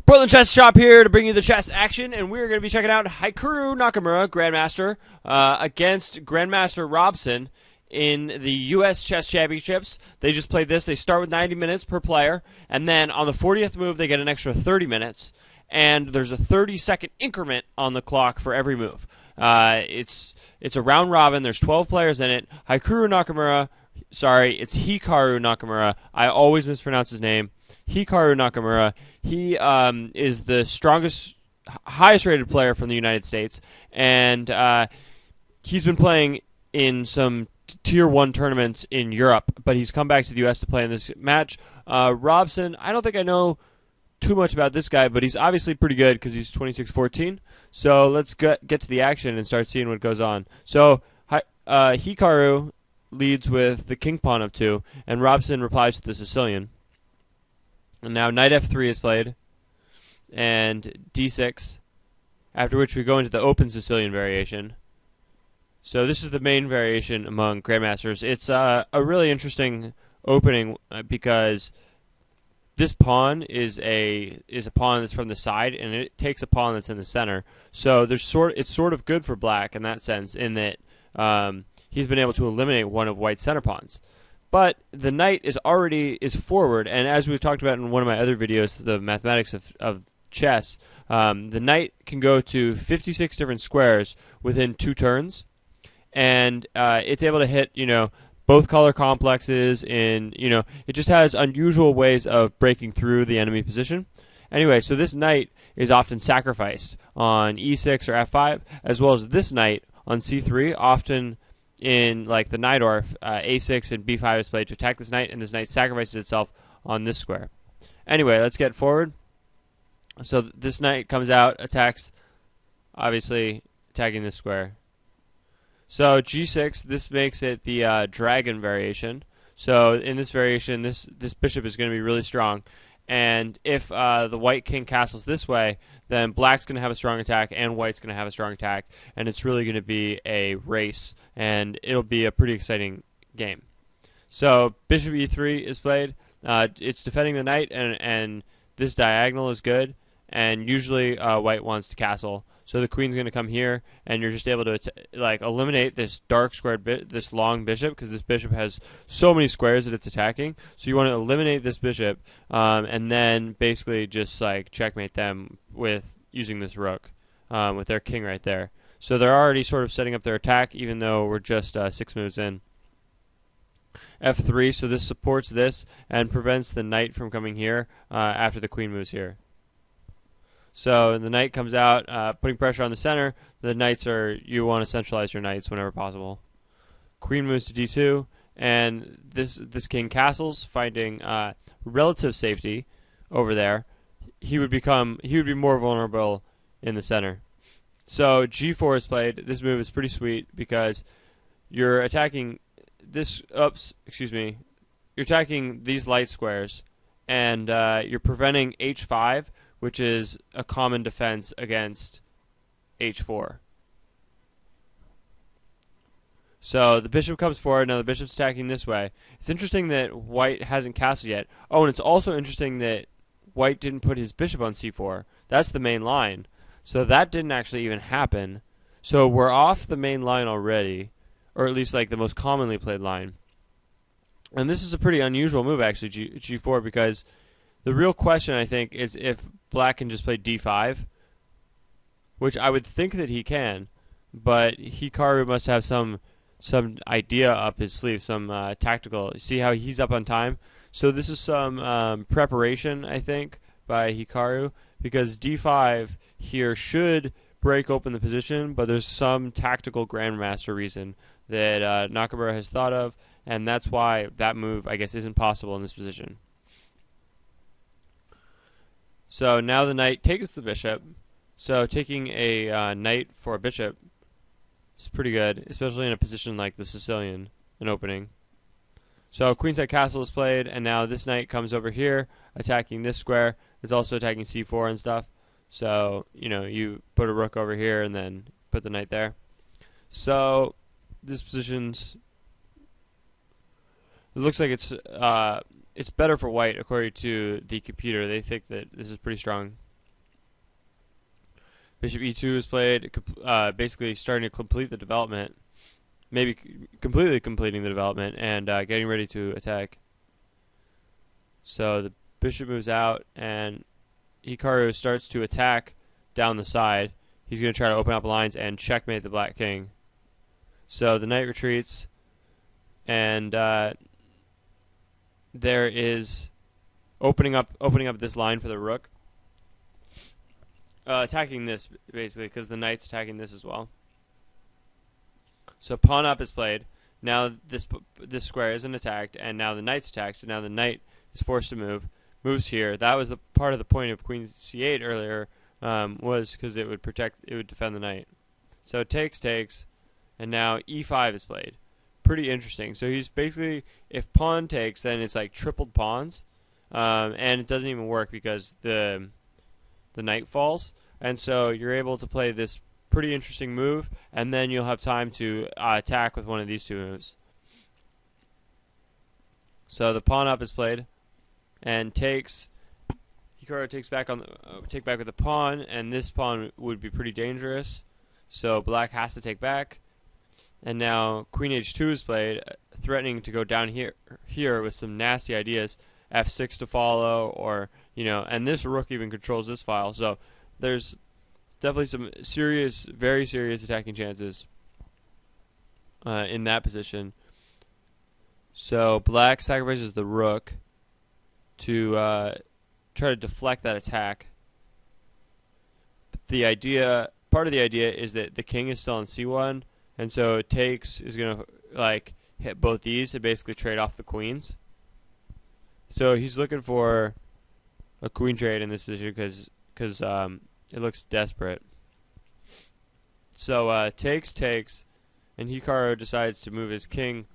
Portland Chess Shop here to bring you the chess action, and we're going to be checking out Hikaru Nakamura, Grandmaster, against Grandmaster Robson in the U.S. Chess Championships. They just played this. They start with 90 minutes per player, and then on the 40th move, they get an extra 30 minutes, and there's a 30-second increment on the clock for every move. It's a round robin. There's 12 players in it. Hikaru Nakamura, sorry, it's Hikaru Nakamura. I always mispronounce his name. Hikaru Nakamura. He is the strongest, highest-rated player from the United States, and he's been playing in some Tier 1 tournaments in Europe, but he's come back to the U.S. to play in this match. Robson, I don't think I know too much about this guy, but he's obviously pretty good because he's 26-14. So let's get to the action and start seeing what goes on. So Hikaru leads with the king pawn of 2, and Robson replies with the Sicilian. And now knight f3 is played, and d6, after which we go into the open Sicilian variation. So this is the main variation among grandmasters. It's a really interesting opening because this pawn is a pawn that's from the side, and it takes a pawn that's in the center. So it's sort of good for black in that sense, in that he's been able to eliminate one of white's center pawns. But the knight is forward, and as we've talked about in one of my other videos, the mathematics of chess, the knight can go to 56 different squares within 2 turns, and it's able to hit, both color complexes it just has unusual ways of breaking through the enemy position. Anyway, so this knight is often sacrificed on e6 or f5, as well as this knight on c3, often in like the Najdorf, a6 and b5 is played to attack this knight, and this knight sacrifices itself on this square. Anyway, let's get forward. So this knight comes out, attacks, obviously attacking this square. So g6, this makes it the dragon variation. So in this variation, this bishop is going to be really strong. And if the white king castles this way, then black's going to have a strong attack and white's going to have a strong attack. And it's really going to be a race, and it'll be a pretty exciting game. So bishop e3 is played. It's defending the knight, and this diagonal is good. And usually white wants to castle. So the queen's going to come here, and you're just able to eliminate this dark squared this long bishop, because this bishop has so many squares that it's attacking. So you want to eliminate this bishop, and then basically just checkmate them with using this rook with their king right there. So they're already sort of setting up their attack, even though we're just 6 moves in. f3, so this supports this and prevents the knight from coming here after the queen moves here. So the knight comes out, putting pressure on the center. The knights you want to centralize your knights whenever possible. Queen moves to d2, and this king castles, finding relative safety over there. He would be more vulnerable in the center. So g4 is played. This move is pretty sweet because you're attacking you're attacking these light squares, and you're preventing h5, which is a common defense against h4. So the bishop comes forward. Now the bishop's attacking this way. It's interesting that white hasn't castled yet. Oh, and it's also interesting that white didn't put his bishop on c4. That's the main line. So that didn't actually even happen. So we're off the main line already, or at least the most commonly played line. And this is a pretty unusual move, actually, g4, because the real question, I think, is if black can just play d5, which I would think that he can, but Hikaru must have some idea up his sleeve, some tactical. See how he's up on time? So this is some preparation, I think, by Hikaru, because d5 here should break open the position, but there's some tactical grandmaster reason that Nakamura has thought of, and that's why that move, I guess, isn't possible in this position. So now the knight takes the bishop. So taking a knight for a bishop is pretty good, especially in a position like the Sicilian, an opening. So queenside castle is played, and now this knight comes over here, attacking this square. It's also attacking c4 and stuff. So, you put a rook over here and then put the knight there. So this position's... It looks like it's better for white, according to the computer. They think that this is pretty strong Bishop e2 is played, basically starting to complete the development, maybe completely completing the development, and getting ready to attack. So the bishop moves out, and Hikaru starts to attack down the side. He's going to try to open up lines and checkmate the black king. So the knight retreats, and there is opening up this line for the rook. Attacking this, basically, because the knight's attacking this as well. So pawn up is played. Now this square isn't attacked, and now the knight's attacked, so now the knight is forced to move. Moves here. That was the part of the point of queen c8 earlier, was because it would defend the knight. So it takes, and now e5 is played. Pretty interesting. So he's basically, if pawn takes, then it's like tripled pawns, and it doesn't even work because the knight falls, and so you're able to play this pretty interesting move, and then you'll have time to attack with one of these two moves. So the pawn up is played, and takes. Hikaru takes back with the pawn, and this pawn would be pretty dangerous. So black has to take back, and now queen h2 is played, threatening to go down here with some nasty ideas. F6 to follow, or and this rook even controls this file. So there's definitely some very serious attacking chances in that position. So black sacrifices the rook to try to deflect that attack. But part of the idea is that the king is still on c1, and so it is going to hit both these to basically trade off the queens. So he's looking for a queen trade in this position because it looks desperate. So takes, and Hikaru decides to move his king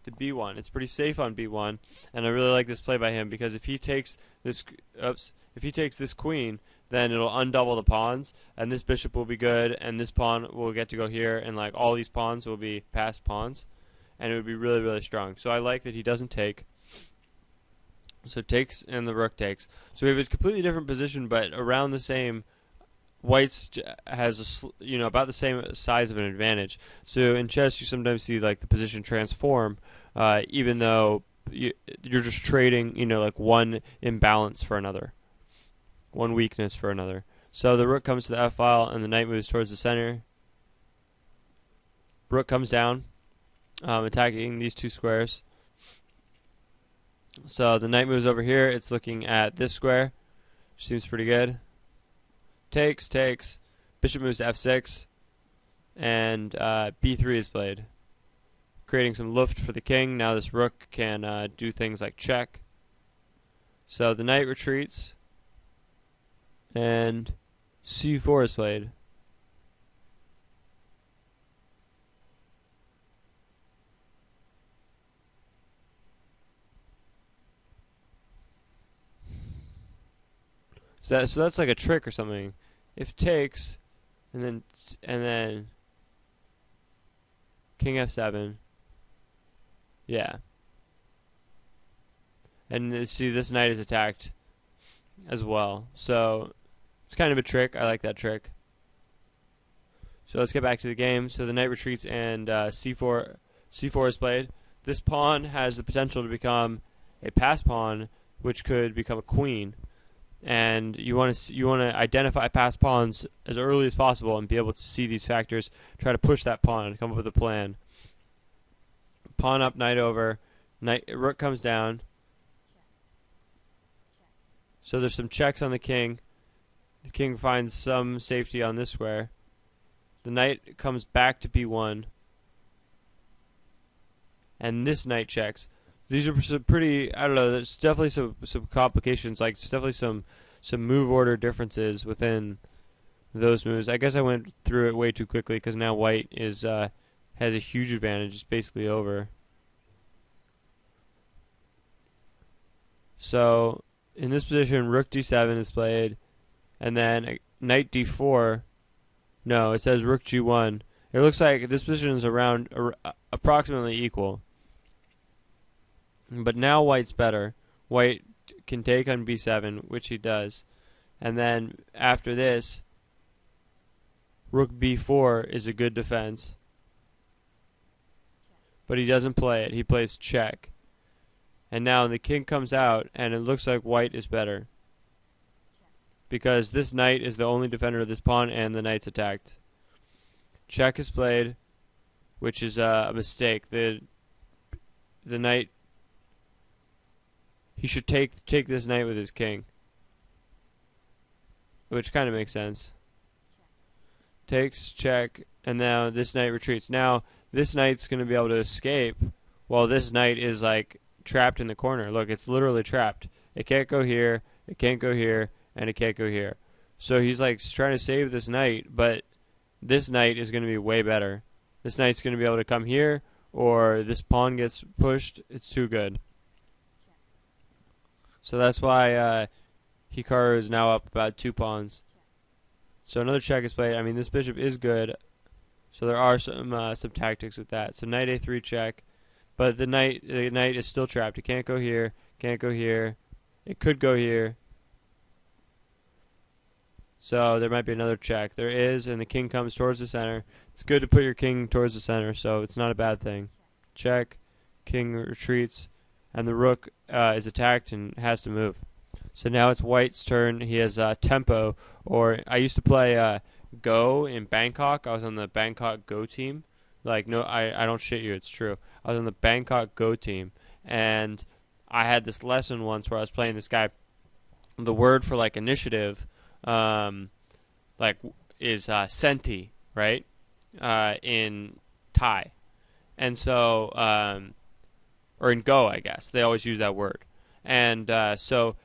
to b1. It's pretty safe on b1, and I really like this play by him because if he takes this queen, then it'll undouble the pawns, and this bishop will be good, and this pawn will get to go here, and all these pawns will be passed pawns, and it would be really, really strong. So I like that he doesn't take. So takes, and the rook takes. So we have a completely different position, but around the same. White's has about the same size of an advantage. So in chess, you sometimes see the position transform, even though you're just trading one imbalance for another, one weakness for another. So the rook comes to the f file, and the knight moves towards the center. Rook comes down, attacking these two squares. So the knight moves over here. It's looking at this square, which seems pretty good. Takes. Bishop moves to f6, and b3 is played, creating some luft for the king. Now this rook can do things like check. So the knight retreats, and c4 is played. So that's like a trick or something. If takes, and then king f7, yeah. And see, this knight is attacked as well. So it's kind of a trick. I like that trick. So let's get back to the game. So the knight retreats, and c4 is played. This pawn has the potential to become a pass pawn, which could become a queen. And you want to identify past pawns as early as possible and be able to see these factors. Try to push that pawn and come up with a plan. Pawn up, knight over, rook comes down. So there's some checks on the king. The king finds some safety on this square. The knight comes back to b1, and this knight checks. These are some pretty, I don't know, there's definitely some complications, there's definitely some move order differences within those moves. I guess I went through it way too quickly because now white has a huge advantage. It's basically over. So in this position, rook d7 is played, and then knight d4. No, it says rook g1. It looks like this position is around approximately equal. But now white's better. White can take on b7, which he does. And then after this, Rook b4 is a good defense. But he doesn't play it. He plays check. And now the king comes out, and it looks like white is better. Because this knight is the only defender of this pawn, and the knight's attacked. Check is played, which is a mistake. The knight... He should take this knight with his king. Which kind of makes sense. Takes, check, and now this knight retreats. Now, this knight's going to be able to escape, while this knight is, like, trapped in the corner. Look, it's literally trapped. It can't go here, it can't go here, and it can't go here. So he's, like, trying to save this knight, but this knight is going to be way better. This knight's going to be able to come here, or this pawn gets pushed. It's too good. So that's why Hikaru is now up about 2 pawns. So another check is played. I mean, this bishop is good. So there are some tactics with that. So knight a3 check, but the knight is still trapped. It can't go here, can't go here. It could go here. So there might be another check. There is, and the king comes towards the center. It's good to put your king towards the center, so it's not a bad thing. Check, king retreats, and the rook is attacked and has to move. So now it's white's turn. He has tempo, or I used to play Go in Bangkok. I was on the Bangkok Go team. Like, no, I don't shit you, it's true. I was on the Bangkok Go team, and I had this lesson once where I was playing this guy. The word for, like, initiative, like, is senti, right? In Thai. And so, or in Go, I guess. They always use that word. And so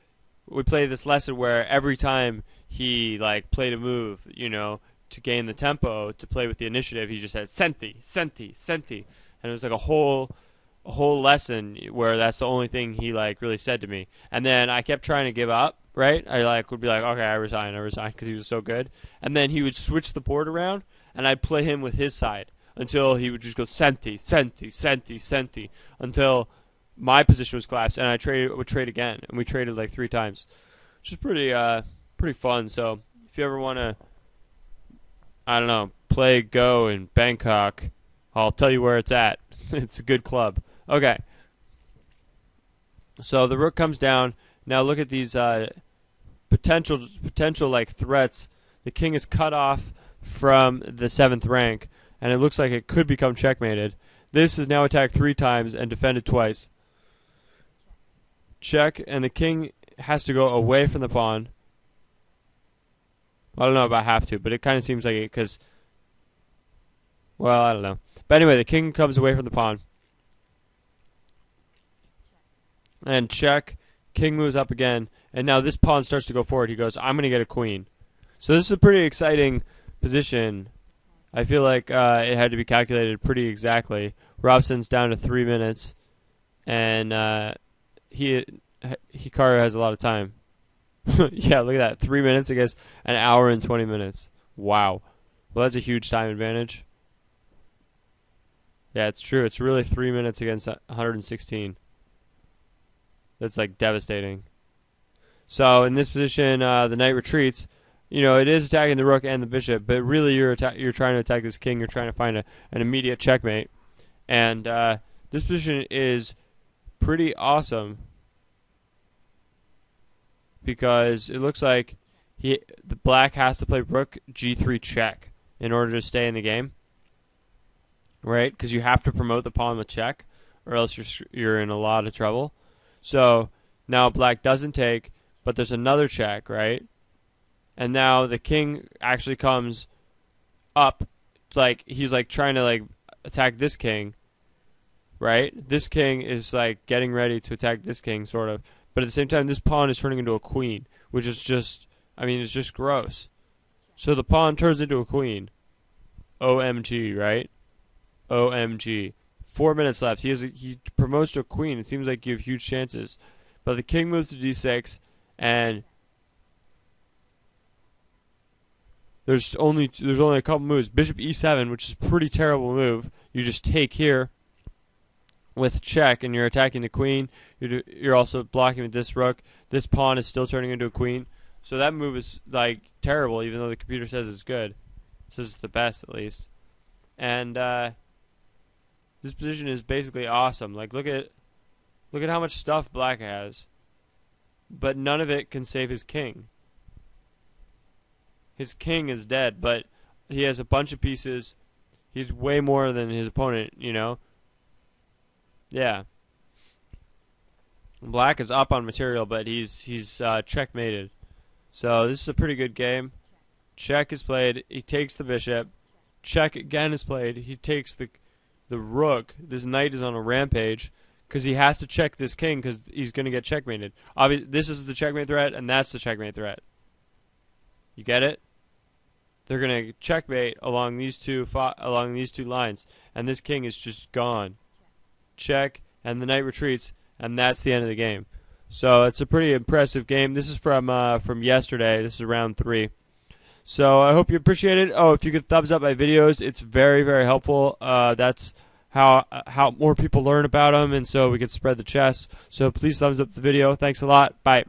we played this lesson where every time he, like, played a move, you know, to gain the tempo, to play with the initiative, he just said senti, senti, senti. And it was like a whole lesson where that's the only thing he, like, really said to me. And then I kept trying to give up, right? I, like, would be like, okay, I resign, because he was so good. And then he would switch the board around, and I'd play him with his side until he would just go senti, senti, senti, senti, until my position was collapsed, and I would trade again, and we traded like 3 times, which is pretty fun. So if you ever want to, I don't know, play Go in Bangkok, I'll tell you where it's at. It's a good club. Okay. So the rook comes down. Now look at these potential like threats. The king is cut off from the 7th rank, and it looks like it could become checkmated. This is now attacked 3 times and defended twice. Check, and the king has to go away from the pawn. I don't know about have to, but it kind of seems like it because, well, I don't know. But anyway, the king comes away from the pawn. And check, king moves up again, and now this pawn starts to go forward. He goes, I'm going to get a queen. So this is a pretty exciting position. I feel like it had to be calculated pretty exactly. Robson's down to 3 minutes, and Hikaru has a lot of time. Yeah, look at that. 3 minutes against an hour and 20 minutes. Wow. Well, that's a huge time advantage. Yeah, it's true. It's really 3 minutes against 116. That's, like, devastating. So, in this position, the knight retreats. You know, it is attacking the rook and the bishop, but really you're trying to attack this king. You're trying to find an immediate checkmate. And this position is pretty awesome because it looks like the black has to play rook g3 check in order to stay in the game, right? Because you have to promote the pawn with check, or else you're in a lot of trouble. So now black doesn't take, but there's another check, right? And now the king actually comes up, like he's like trying to like attack this king, right? This king is like getting ready to attack this king, sort of. But at the same time, this pawn is turning into a queen, which is just, I mean, it's just gross. So the pawn turns into a queen. OMG, right? OMG. 4 minutes left. He promotes to a queen. It seems like you have huge chances. But the king moves to d6, and there's only a couple moves. Bishop e7, which is a pretty terrible move. You just take here with check, and you're attacking the queen. You're also blocking with this rook. This pawn is still turning into a queen. So that move is like terrible, even though the computer says it's good. This is the best, at least. And this position is basically awesome. Like, look at how much stuff black has, but none of it can save his king. His king is dead, but he has a bunch of pieces. He's way more than his opponent, you know? Yeah. Black is up on material, but he's checkmated. So this is a pretty good game. Check is played. He takes the bishop. Check again is played. He takes the rook. This knight is on a rampage because he has to check this king because he's going to get checkmated. Obviously, this is the checkmate threat, and that's the checkmate threat. You get it? They're going to checkmate along these two lines, and this king is just gone. Check, and the knight retreats, and that's the end of the game. So it's a pretty impressive game. This is from yesterday. This is round 3. So I hope you appreciate it. Oh, if you could thumbs up my videos, it's very, very helpful. That's how more people learn about them, and so we can spread the chess. So please thumbs up the video. Thanks a lot. Bye.